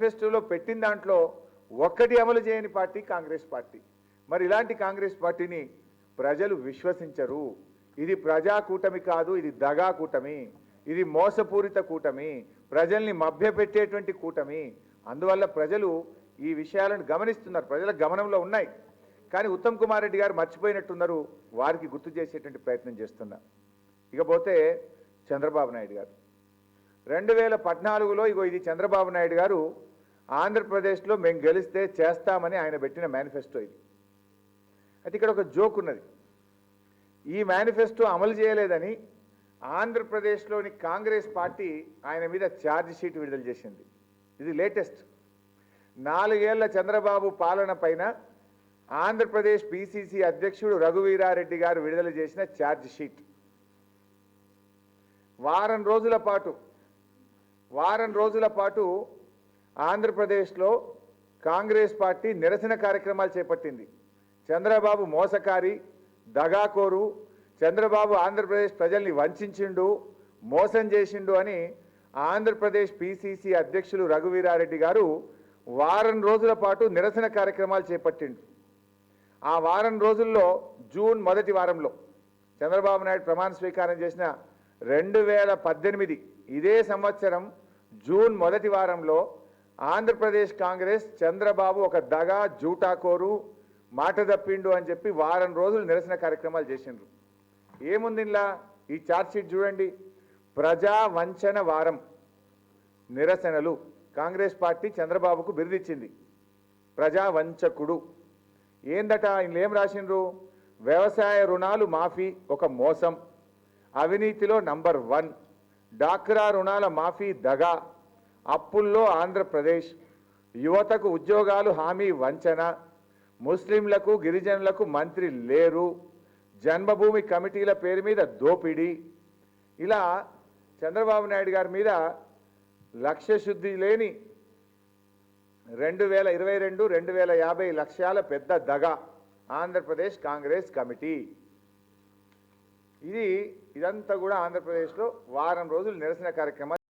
మేనిఫెస్టోలో పెట్టిన దాంట్లో ఒక్కటి అమలు చేయని పార్టీ కాంగ్రెస్ పార్టీ. మరి ఇలాంటి కాంగ్రెస్ పార్టీని ప్రజలు విశ్వసించరు. ఇది ప్రజా కూటమి కాదు, ఇది దగా కూటమి, ఇది మోసపూరిత కూటమి, ప్రజల్ని మభ్యపెట్టేటువంటి కూటమి. అందువల్ల ప్రజలు ఈ విషయాలను గమనిస్తున్నారు, ప్రజల గమనంలో ఉన్నాయి. కానీ ఉత్తమ్ కుమార్ రెడ్డి గారు మర్చిపోయినట్టున్నారు, వారికి గుర్తు చేసేటువంటి ప్రయత్నం చేస్తున్నా. ఇకపోతే చంద్రబాబు నాయుడు గారు 2014లో ఇగో ఇది చంద్రబాబు నాయుడు గారు ఆంధ్రప్రదేశ్లో మేము గెలిస్తే చేస్తామని ఆయన పెట్టిన మేనిఫెస్టో ఇది. అయితే ఇక్కడ ఒక జోక్ ఉన్నది. ఈ మేనిఫెస్టో అమలు చేయలేదని ఆంధ్రప్రదేశ్లోని కాంగ్రెస్ పార్టీ ఆయన మీద ఛార్జ్ షీట్ విడుదల చేసింది. ఇది లేటెస్ట్. 4 ఏళ్ల చంద్రబాబు పాలన పైన ఆంధ్రప్రదేశ్ పిసిసి అధ్యక్షుడు రఘువీరారెడ్డి గారు విడుదల చేసిన ఛార్జ్ షీట్. వారం రోజుల పాటు ఆంధ్రప్రదేశ్లో కాంగ్రెస్ పార్టీ నిరసన కార్యక్రమాలు చేపట్టింది. చంద్రబాబు మోసకారి, దగాకోరు, చంద్రబాబు ఆంధ్రప్రదేశ్ ప్రజల్ని వంచిండు, మోసం చేసిండు అని ఆంధ్రప్రదేశ్ పిసిసి అధ్యక్షులు రఘువీరారెడ్డి గారు వారం రోజుల పాటు నిరసన కార్యక్రమాలు చేపట్టిండు. ఆ వారం రోజుల్లో జూన్ మొదటి వారంలో చంద్రబాబు నాయుడు ప్రమాణ స్వీకారం చేసిన 2018 ఇదే సంవత్సరం జూన్ మొదటి వారంలో ఆంధ్రప్రదేశ్ కాంగ్రెస్ చంద్రబాబు ఒక దగా జూటాకోరు, మాట తప్పిండు అని చెప్పి వారం రోజులు నిరసన కార్యక్రమాలు చేసిండ్రు. ఏముంది ఇలా ఈ ఛార్జ్ షీట్ చూడండి. ప్రజా వంచన వారం నిరసనలు. కాంగ్రెస్ పార్టీ చంద్రబాబుకు బిరుదిచ్చింది ప్రజా వంచకుడు. ఏందట ఇందులో ఏం రాసిండ్రు? వ్యవసాయ రుణాలు మాఫీ ఒక మోసం, అవినీతిలో నంబర్ 1, డాక్రా రుణాల మాఫీ దగా, అప్పుల్లో ఆంధ్రప్రదేశ్, యువతకు ఉద్యోగాలు హామీ వంచన, ముస్లింలకు గిరిజనులకు మంత్రి లేరు, జన్మభూమి కమిటీల పేరు మీద దోపిడీ. ఇలా చంద్రబాబు నాయుడు గారి మీద లక్ష్యశుద్ధి లేని 2022-2050 లక్ష్యాల పెద్ద దగా ఆంధ్రప్రదేశ్ కాంగ్రెస్ కమిటీ. ఇదంతా కూడా ఆంధ్రప్రదేశ్లో వారం రోజులు నిరసన కార్యక్రమాలు